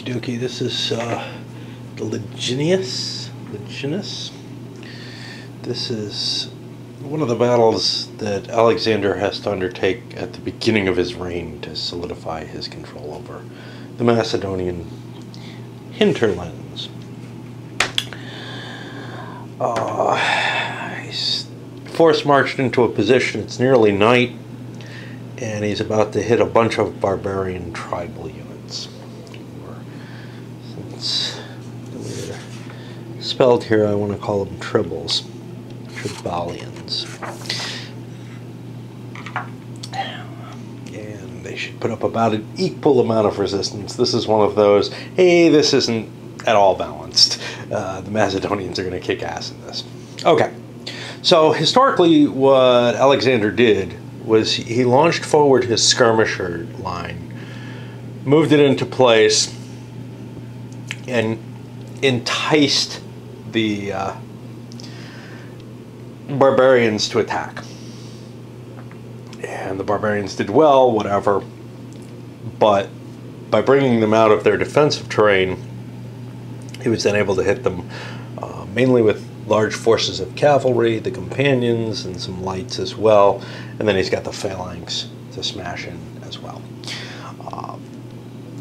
Okie dokie, this is the Lyginus. This is one of the battles that Alexander has to undertake at the beginning of his reign to solidify his control over the Macedonian hinterlands. He's force marched into a position, it's nearly night, and he's about to hit a bunch of barbarian tribal units. Since they're spelled here, I want to call them tribals. Tribalians. And they should put up about an equal amount of resistance. This is one of those, hey, this isn't at all balanced. The Macedonians are going to kick ass in this. Okay, so historically what Alexander did was he launched forward his skirmisher line, moved it into place, and enticed the barbarians to attack. And the barbarians did well, whatever, but by bringing them out of their defensive terrain, he was then able to hit them mainly with large forces of cavalry, the companions, and some lights as well, and then he's got the phalanx to smash in as well.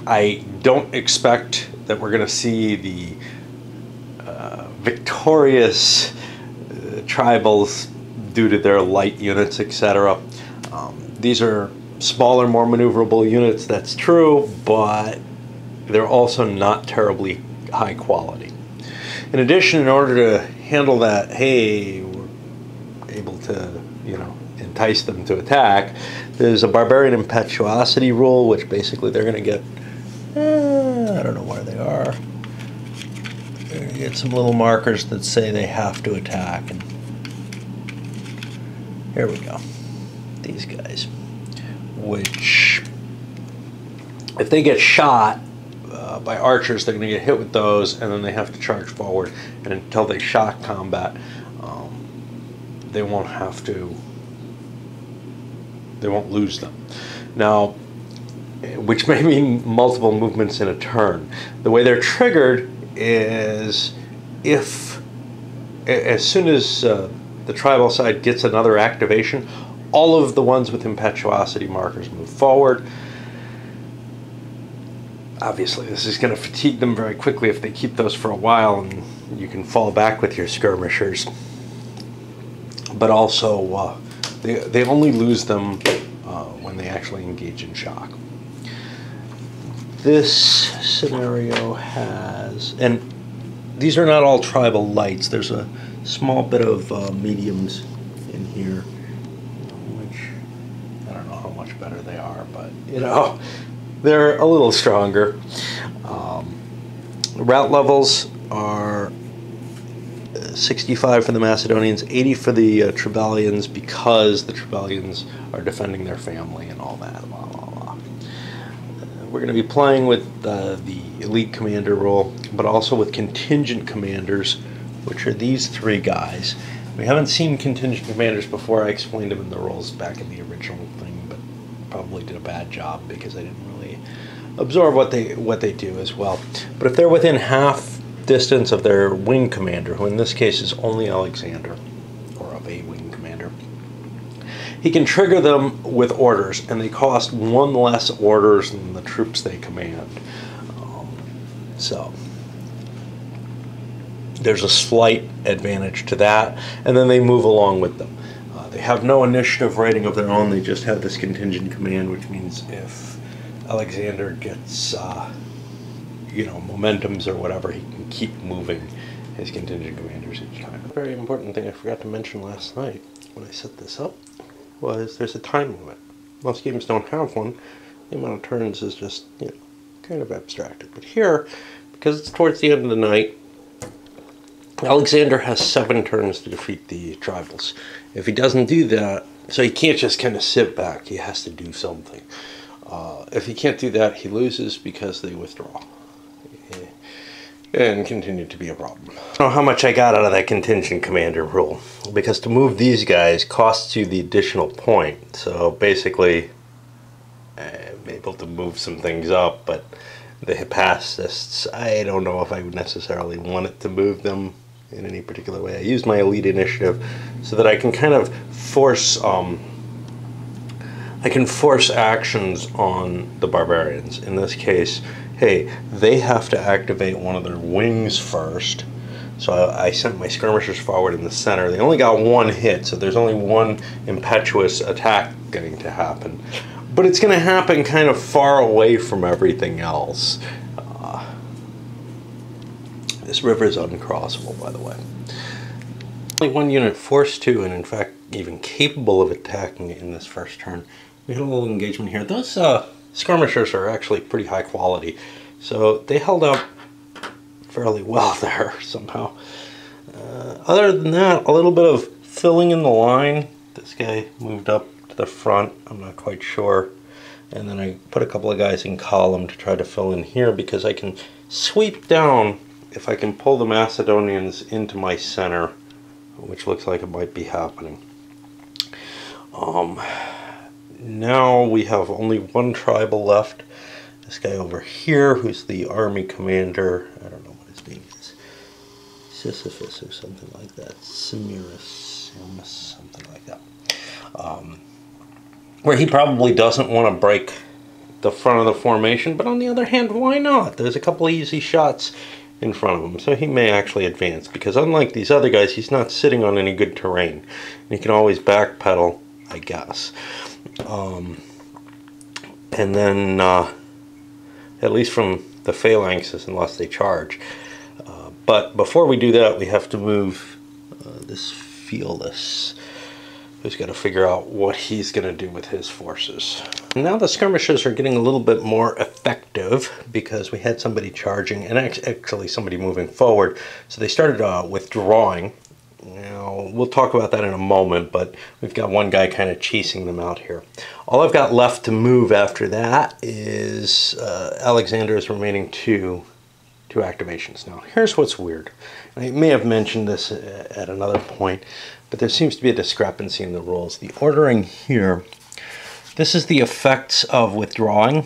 I don't expect that we're going to see the victorious tribals due to their light units, etc. These are smaller, more maneuverable units, that's true, but they're also not terribly high quality. In addition, in order to handle that, hey, we're able to, entice them to attack, there's a barbarian impetuosity rule, which basically they're going to get, I don't know where they are. They're going to get some little markers that say they have to attack. And here we go. These guys, which, if they get shot by archers, they're going to get hit with those, and then they have to charge forward. And until they shock combat, they won't have to. They won't lose them. Now, which may mean multiple movements in a turn. The way they're triggered is if, as soon as the tribal side gets another activation, all of the ones with impetuosity markers move forward. Obviously, this is going to fatigue them very quickly if they keep those for a while, and you can fall back with your skirmishers. But also, they only lose them when they actually engage in shock. This scenario has, and these are not all tribal lights. There's a small bit of mediums in here, which I don't know how much better they are, but they're a little stronger. Route levels are 65 for the Macedonians, 80 for the Tribalians, because the Tribalians are defending their family and all that. Blah, blah, blah. We're going to be playing with the elite commander role, but also with contingent commanders, which are these three guys. We haven't seen contingent commanders before. I explained them in the roles back in the original thing, but probably did a bad job because I didn't really absorb what they do as well. But if they're within half distance of their wing commander, who in this case is only Alexander, or of a wing commander, he can trigger them with orders, and they cost one less orders than the troops they command. So there's a slight advantage to that, and then they move along with them. They have no initiative rating of their own, they just have this contingent command, which means if Alexander gets momentums or whatever, he can keep moving his contingent commanders each time. A very important thing I forgot to mention last night when I set this up was there's a time limit. Most games don't have one. The amount of turns is just, kind of abstracted. But here, because it's towards the end of the night, Alexander has 7 turns to defeat the tribals. If he doesn't do that, so he can't just kind of sit back, he has to do something. If he can't do that, he loses because they withdraw. And continue to be a problem. I don't know how much I got out of that contingent commander rule, because to move these guys costs you the additional point. So basically, I'm able to move some things up, but the pacists, I don't know if I would necessarily want it to move them in any particular way. I use my elite initiative so that I can kind of force actions on the barbarians. In this case, hey, they have to activate one of their wings first. So I sent my skirmishers forward in the center. They only got one hit, so there's only one impetuous attack going to happen. But it's going to happen kind of far away from everything else. This river is uncrossable, by the way. Only one unit forced to, and in fact even capable of attacking in this first turn. We had a little engagement here. Those skirmishers are actually pretty high quality, so they held up fairly well there somehow. Other than that, a little bit of filling in the line. This guy moved up to the front, I'm not quite sure. And then I put a couple of guys in column to try to fill in here, because I can sweep down if I can pull the Macedonians into my center, which looks like it might be happening. Now we have only one tribal left. This guy over here, who's the army commander. I don't know what his name is. Sisyphus or something like that. Semiramis, something like that. Where he probably doesn't want to break the front of the formation, but on the other hand, why not? There's a couple of easy shots in front of him, so he may actually advance, because unlike these other guys, he's not sitting on any good terrain. And he can always backpedal, I guess. And then, at least from the phalanxes, unless they charge. But before we do that, we have to move this Fearless, who's got to figure out what he's going to do with his forces. Now the skirmishers are getting a little bit more effective, because we had somebody charging and actually somebody moving forward. So they started withdrawing. Now, we'll talk about that in a moment, but we've got one guy kind of chasing them out here. All I've got left to move after that is Alexander's remaining two activations. Now, here's what's weird. I may have mentioned this at another point, but there seems to be a discrepancy in the rules. The ordering here, this is the effects of withdrawing,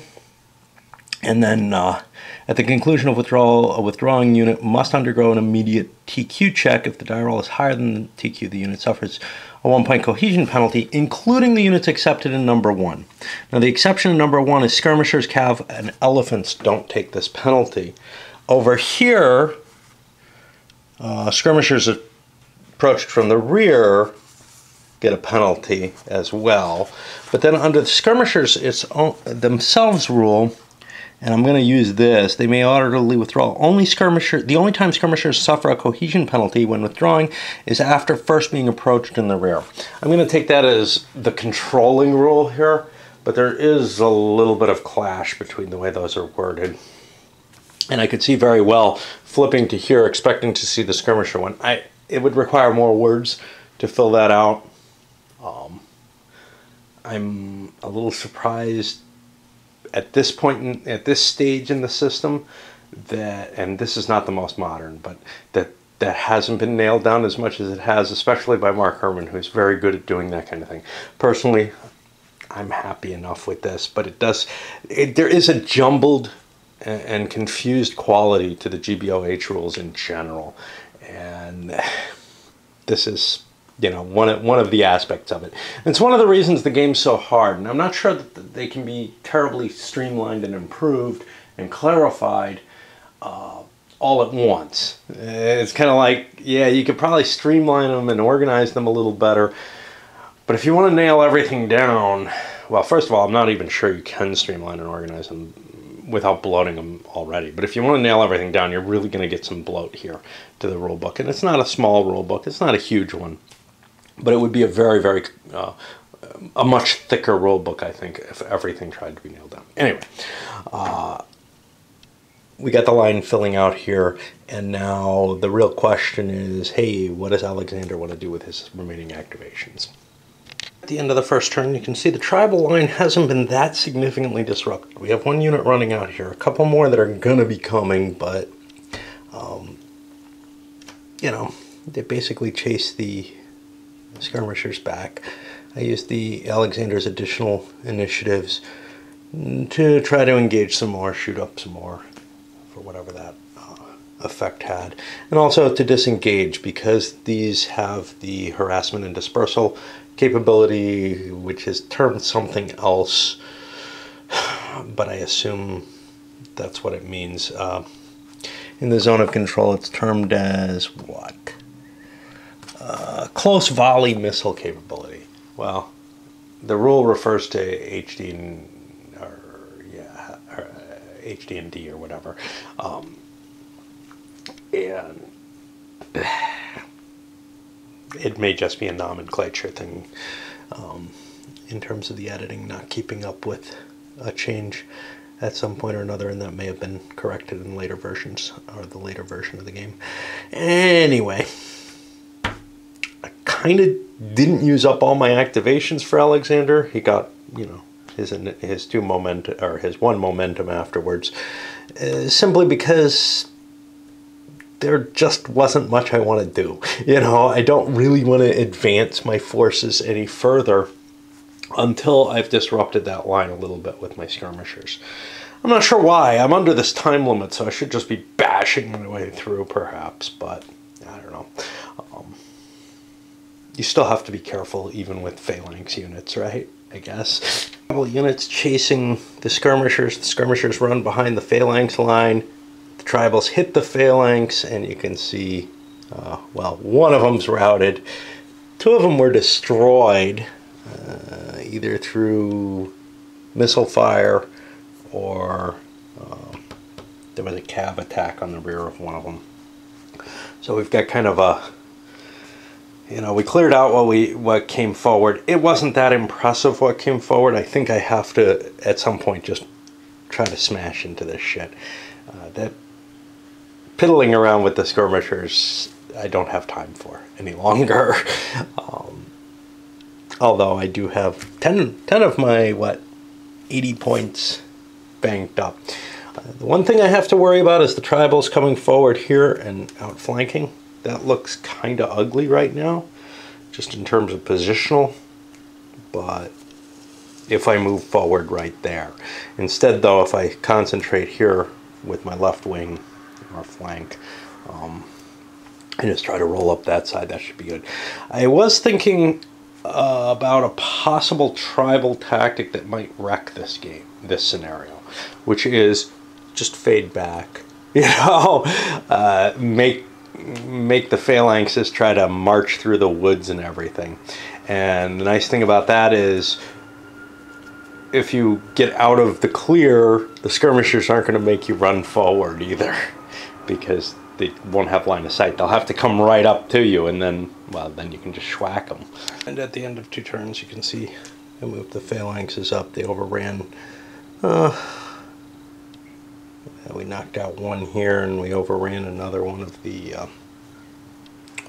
and then at the conclusion of withdrawal, a withdrawing unit must undergo an immediate TQ check. If the die roll is higher than the TQ, the unit suffers a 1-point cohesion penalty, including the units accepted in number 1. Now, the exception in number 1 is skirmishers, cav, and elephants don't take this penalty. Over here, skirmishers approached from the rear get a penalty as well. But then under the skirmishers, it's themselves rule, and I'm going to use this. They may orderly withdraw. The only time skirmishers suffer a cohesion penalty when withdrawing is after first being approached in the rear. I'm going to take that as the controlling rule here, but there is a little bit of clash between the way those are worded. And I could see very well flipping to here, expecting to see the skirmisher one. It would require more words to fill that out. I'm a little surprised at this point, at this stage in the system, that, and this is not the most modern, but that hasn't been nailed down as much as it has, especially by Mark Herman, who's very good at doing that kind of thing. Personally, I'm happy enough with this, but there is a jumbled and confused quality to the GBOH rules in general, and this is, one of the aspects of it. And it's one of the reasons the game's so hard, and I'm not sure that they can be terribly streamlined and improved and clarified all at once. It's kind of like, yeah, you could probably streamline them and organize them a little better, but if you want to nail everything down, well, first of all, I'm not even sure you can streamline and organize them without bloating them already. But if you want to nail everything down, you're really going to get some bloat here to the rule book. And it's not a small rule book. It's not a huge one. But it would be a very, very, a much thicker rule book, I think, if everything tried to be nailed down. Anyway, we got the line filling out here. And now the real question is, hey, what does Alexander want to do with his remaining activations? At the end of the first turn, you can see the tribal line hasn't been that significantly disrupted. We have one unit running out here, a couple more that are going to be coming, but, they basically chase the skirmishers back. I used the Alexander's additional initiatives to try to engage some more, shoot up some more, for whatever that effect had. And also to disengage, because these have the harassment and dispersal capability, which is termed something else, but I assume that's what it means. In the zone of control, it's termed as what? Close volley missile capability. Well, the rule refers to HD and D or whatever, and it may just be a nomenclature thing in terms of the editing not keeping up with a change at some point or another, and that may have been corrected in later versions, or the later version of the game. Anyway, I kind of didn't use up all my activations for Alexander. He got, you know, his two momentum, or his one momentum afterwards, simply because there just wasn't much I want to do. You know, I don't really want to advance my forces any further until I've disrupted that line a little bit with my skirmishers. I'm not sure why. I'm under this time limit, so I should just be bashing my way through, perhaps, but I don't know. You still have to be careful, even with phalanx units, right? I guess. Units chasing the skirmishers. The skirmishers run behind the phalanx line. The tribals hit the phalanx, and you can see, well, one of them's routed. Two of them were destroyed, either through missile fire or there was a cab attack on the rear of one of them. So we've got kind of a, you know, we cleared out what came forward. It wasn't that impressive what came forward. I think I have to, at some point, just try to smash into this shit. That piddling around with the skirmishers, I don't have time for any longer. Although I do have 10 of my, 80 points banked up. The one thing I have to worry about is the tribals coming forward here and outflanking. That looks kind of ugly right now, just in terms of positional, but if I move forward right there. Instead, though, if I concentrate here with my left wing or flank, and just try to roll up that side, that should be good. I was thinking about a possible tribal tactic that might wreck this game, this scenario, which is just fade back, you know, make the phalanxes try to march through the woods and everything. And the nice thing about that is, if you get out of the clear, the skirmishers aren't going to make you run forward either, because they won't have line of sight. They'll have to come right up to you, and then, well, then you can just schwack them. And at the end of 2 turns, you can see I moved the phalanxes up. They overran. We knocked out one here, and we overran another one of the,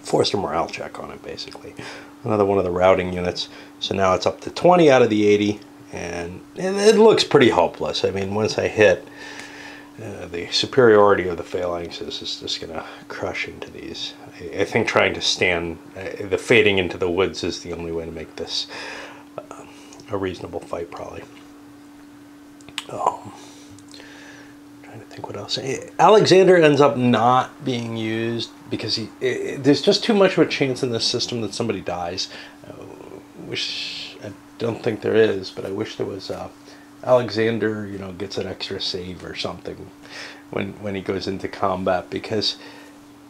forced a morale check on it, basically. Another one of the routing units. So now it's up to 20 out of the 80, and it looks pretty hopeless. I mean, once I hit, the superiority of the phalanxes is just going to crush into these. I think trying to stand, the fading into the woods is the only way to make this a reasonable fight, probably. Trying to think what else. Alexander ends up not being used because there's just too much of a chance in this system that somebody dies. I don't think there is, but I wish there was. Alexander, you know, gets an extra save or something when he goes into combat, because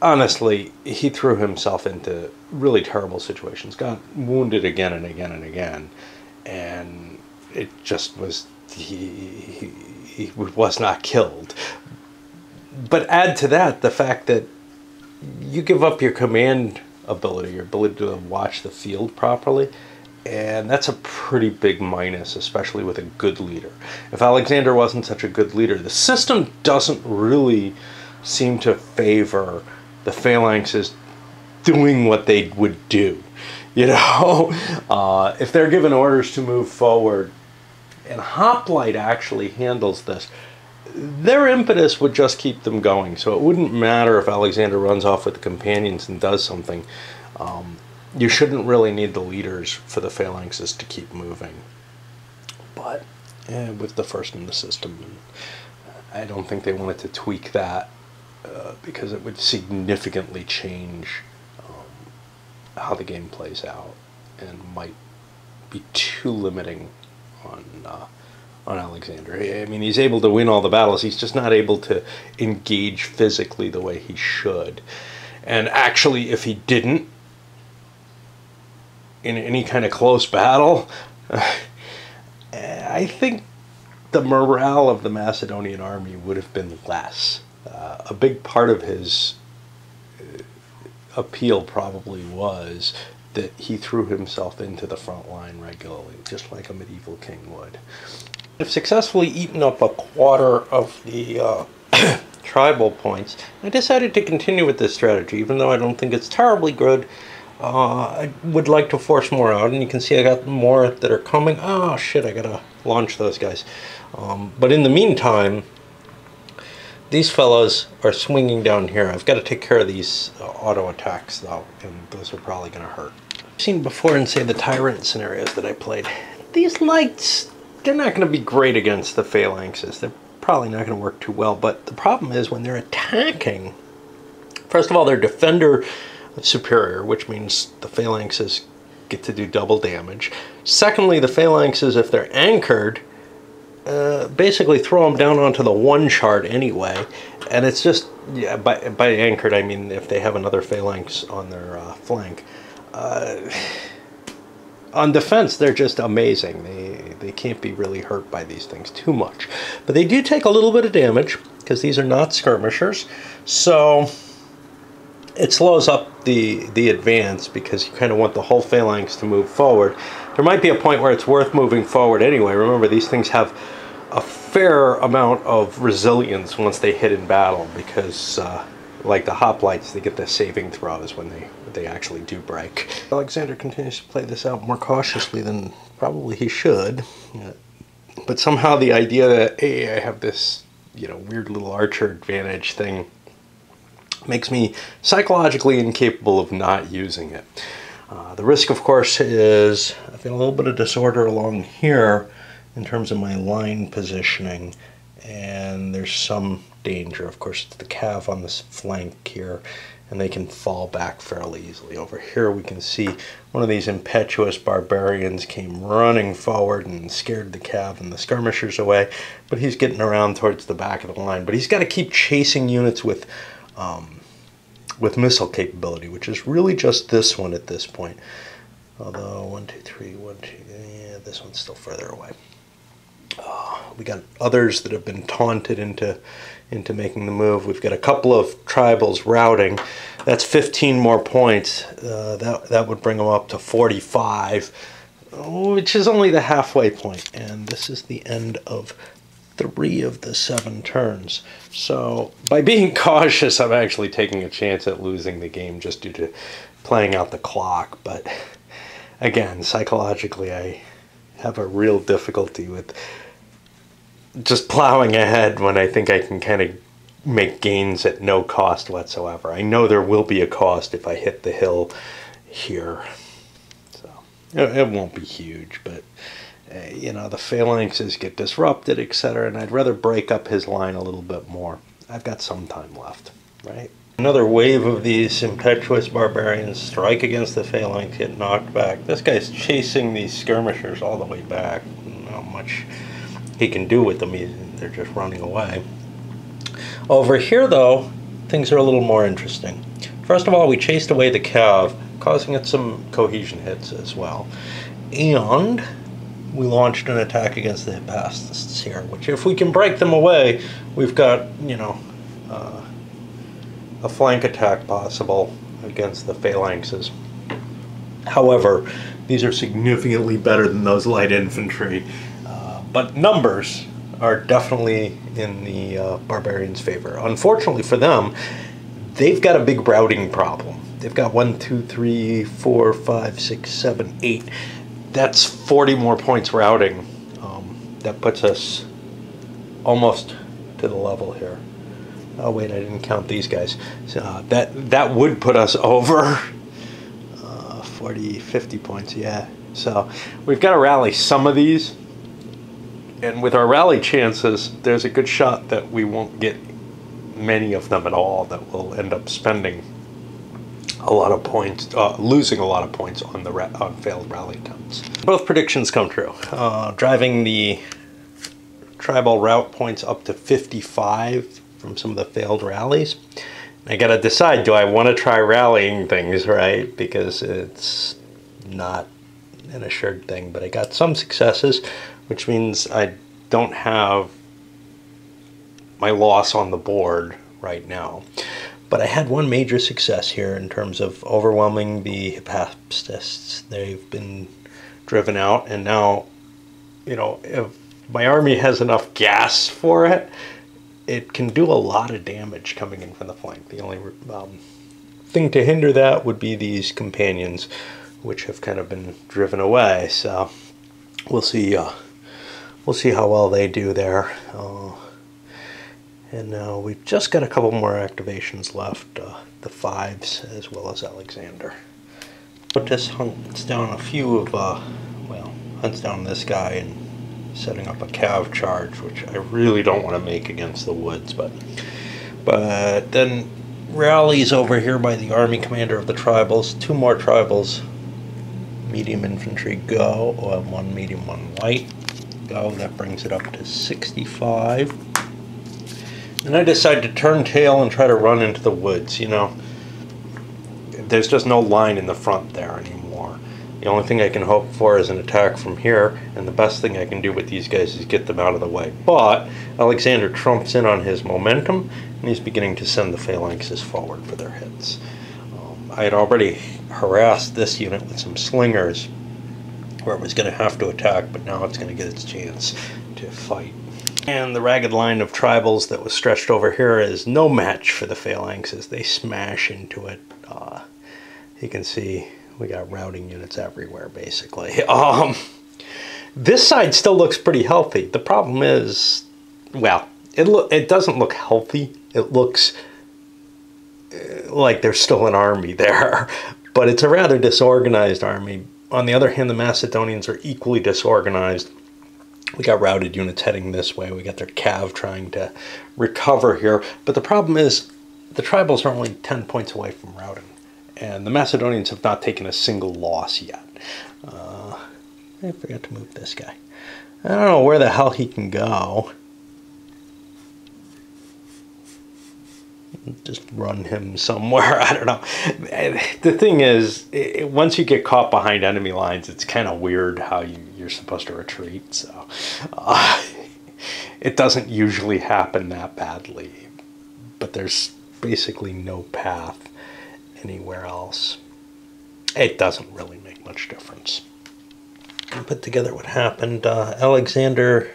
honestly, he threw himself into really terrible situations, got wounded again and again and again, and it just was, he was not killed. But add to that the fact that you give up your command ability, your ability to watch the field properly, and that's a pretty big minus, especially with a good leader. If Alexander wasn't such a good leader, the system doesn't really seem to favor the phalanxes doing what they would do. You know, if they're given orders to move forward, and Hoplite actually handles this, their impetus would just keep them going. So it wouldn't matter if Alexander runs off with the companions and does something. You shouldn't really need the leaders for the phalanxes to keep moving. But with the first in the system. And I don't think they wanted to tweak that because it would significantly change how the game plays out and might be too limiting on Alexander. I mean, he's able to win all the battles. He's just not able to engage physically the way he should. And actually, if he didn't, in any kind of close battle, I think the morale of the Macedonian army would have been less. A big part of his appeal probably was that he threw himself into the front line regularly, just like a medieval king would. I've successfully eaten up a quarter of the tribal points. I decided to continue with this strategy, even though I don't think it's terribly good. I would like to force more out, and you can see I got more that are coming. Oh shit, I gotta launch those guys. But in the meantime, these fellows are swinging down here. I've got to take care of these auto attacks though, and those are probably going to hurt. I've seen before in, say, the Tyrant scenarios that I played, these lights, they're not going to be great against the phalanxes. They're probably not going to work too well, but the problem is when they're attacking, first of all, they're defender superior, which means the phalanxes get to do double damage. Secondly, the phalanxes, if they're anchored, basically throw them down onto the one chart anyway, and it's just, yeah, by anchored I mean if they have another phalanx on their flank. On defense, they're just amazing. They can't be really hurt by these things too much, but they do take a little bit of damage because these are not skirmishers, so it slows up the advance because you kind of want the whole phalanx to move forward. There might be a point where it's worth moving forward anyway. Remember, these things have a fair amount of resilience once they hit in battle because, like the hoplites, they get the saving throws when they actually do break. Alexander continues to play this out more cautiously than probably he should. But somehow the idea that, hey, I have this, weird little archer advantage thing makes me psychologically incapable of not using it. The risk, of course, is I've got a little bit of disorder along here in terms of my line positioning, and there's some danger, of course, to the cav on this flank here, and they can fall back fairly easily. Over here we can see one of these impetuous barbarians came running forward and scared the cav and the skirmishers away, but he's getting around towards the back of the line. But he's got to keep chasing units with missile capability, which is really just this one at this point. Although 1, 2, 3, 1, 2, yeah, this one's still further away. We got others that have been taunted into making the move. We've got a couple of tribals routing. That's 15 more points. That would bring them up to 45, which is only the halfway point. And this is the end of 3 of the 7 turns. So by being cautious, I'm actually taking a chance at losing the game just due to playing out the clock. But again, psychologically, I have a real difficulty with just plowing ahead when I think I can kind of make gains at no cost whatsoever. I know there will be a cost if I hit the hill here. So it won't be huge, but the phalanxes get disrupted, etc., and I'd rather break up his line a little bit more. I've got some time left, right? Another wave of these impetuous barbarians strike against the phalanx, get knocked back. This guy's chasing these skirmishers all the way back. Not much he can do with them. They're just running away. Over here, though, things are a little more interesting. First of all, we chased away the cav, causing it some cohesion hits as well. And we launched an attack against the Hypastists here, which if we can break them away, we've got, a flank attack possible against the phalanxes. However, these are significantly better than those light infantry, but numbers are definitely in the barbarians' favor. Unfortunately for them, they've got a big routing problem. They've got 1, 2, 3, 4, 5, 6, 7, 8. That's 40 more points routing. That puts us almost to the level here. Oh wait, I didn't count these guys. So that would put us over 40, 50 points, yeah. So we've got to rally some of these. And with our rally chances, there's a good shot that we won't get many of them at all, that we'll end up spending a lot of points, losing a lot of points on on failed rally attempts. Both predictions come true. Driving the tribal route points up to 55 from some of the failed rallies. I gotta decide, do I want to try rallying things, right? Because it's not an assured thing, but I got some successes, which means I don't have my loss on the board right now. But I had one major success here in terms of overwhelming the Hypastists. They've been driven out, and now, you know, if my army has enough gas for it, it can do a lot of damage coming in from the flank. The only thing to hinder that would be these companions, which have kind of been driven away. So we'll see how well they do there. And we've just got a couple more activations left, the 5s as well as Alexander. Otis hunts down a few of, well, hunts down this guy and setting up a cav charge, which I really don't want to make against the woods, but then rallies over here by the army commander of the tribals. 2 more tribals, medium infantry go, one medium, one light go. That brings it up to 65. And I decided to turn tail and try to run into the woods. You know, there's just no line in the front there anymore. The only thing I can hope for is an attack from here, and the best thing I can do with these guys is get them out of the way. But Alexander trumps in on his momentum, and he's beginning to send the phalanxes forward for their hits. I had already harassed this unit with some slingers, where it was going to have to attack, but now it's going to get its chance to fight. And the ragged line of tribals that was stretched over here is no match for the phalanxes. They smash into it. You can see we got routing units everywhere, basically. This side still looks pretty healthy. The problem is, well, it doesn't look healthy. It looks like there's still an army there, but it's a rather disorganized army. On the other hand, the Macedonians are equally disorganized. We got routed units heading this way. We got their cav trying to recover here. But the problem is the tribals are only 10 points away from routing. And the Macedonians have not taken a single loss yet. I forgot to move this guy. I don't know where the hell he can go. Just run him somewhere. I don't know. The thing is, once you get caught behind enemy lines, it's kind of weird how you're supposed to retreat. So it doesn't usually happen that badly. But there's basically no path anywhere else. It doesn't really make much difference. I'll put together what happened. Alexander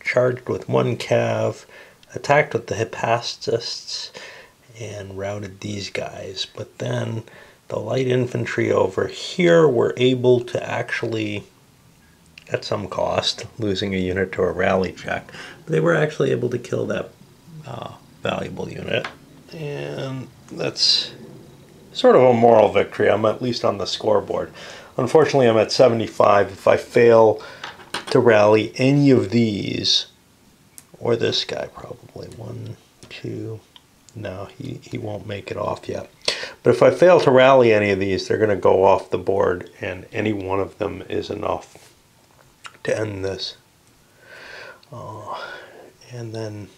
charged with 1 cav, attacked with the Hypastists, and routed these guys. But then the light infantry over here were able to actually, at some cost, losing a unit to a rally check, but they were actually able to kill that valuable unit. And that's sort of a moral victory. I'm at least on the scoreboard. Unfortunately, I'm at 75. If I fail to rally any of these, or this guy probably, 1, 2, no, he won't make it off yet. But if I fail to rally any of these, they're going to go off the board, and any one of them is enough to end this. And then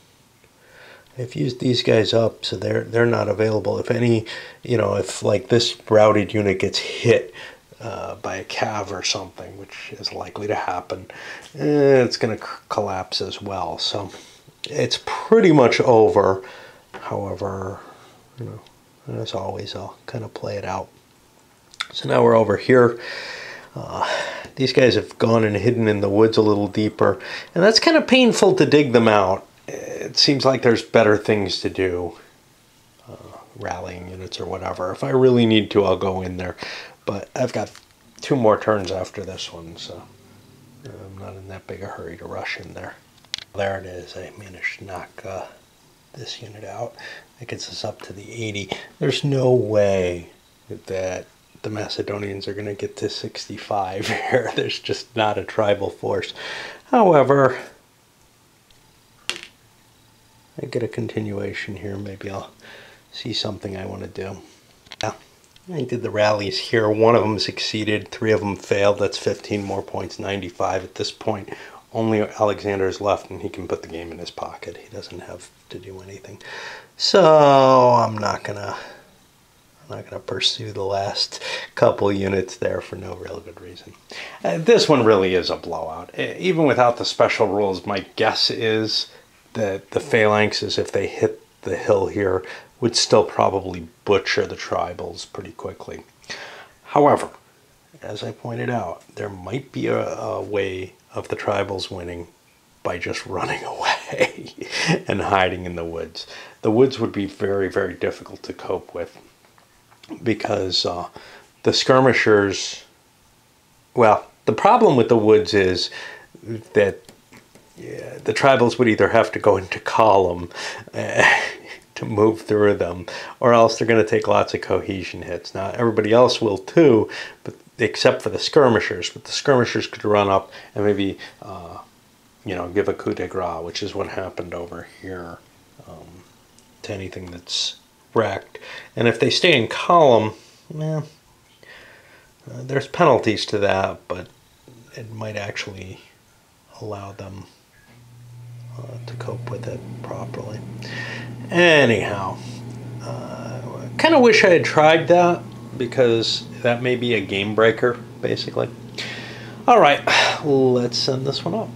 I've used these guys up, so they're not available. If any, you know, if like this routed unit gets hit by a cav or something, which is likely to happen, it's going to collapse as well. So it's pretty much over. However, you know, as always, I'll kind of play it out. So now we're over here. These guys have gone and hidden in the woods a little deeper, and that's kind of painful to dig them out. It seems like there's better things to do, rallying units or whatever. If I really need to, I'll go in there. But I've got 2 more turns after this one, so I'm not in that big a hurry to rush in there. There it is. I managed to knock this unit out. That gets us up to the 80. There's no way that the Macedonians are going to get to 65 here. There's just not a tribal force. However, I get a continuation here. Maybe I'll see something I want to do. Yeah, I did the rallies here. One of them succeeded, 3 of them failed. That's 15 more points, 95 at this point. Only Alexander is left, and he can put the game in his pocket. He doesn't have to do anything. So I'm not gonna pursue the last couple units there for no real good reason. This one really is a blowout. Even without the special rules, my guess is that the phalanxes, if they hit the hill here, would still probably butcher the tribals pretty quickly. However, as I pointed out, there might be a way of the tribals winning by just running away and hiding in the woods. The woods would be very, very difficult to cope with, because the skirmishers, well, the problem with the woods is that the tribals would either have to go into column to move through them, or else they're going to take lots of cohesion hits. Now, everybody else will too, but except for the skirmishers. But the skirmishers could run up and maybe, give a coup de grace, which is what happened over here, to anything that's wrecked. And if they stay in column, there's penalties to that, but it might actually allow them to cope with it properly. Anyhow, kind of wish I had tried that, because that may be a game breaker, basically. All right, let's send this one up.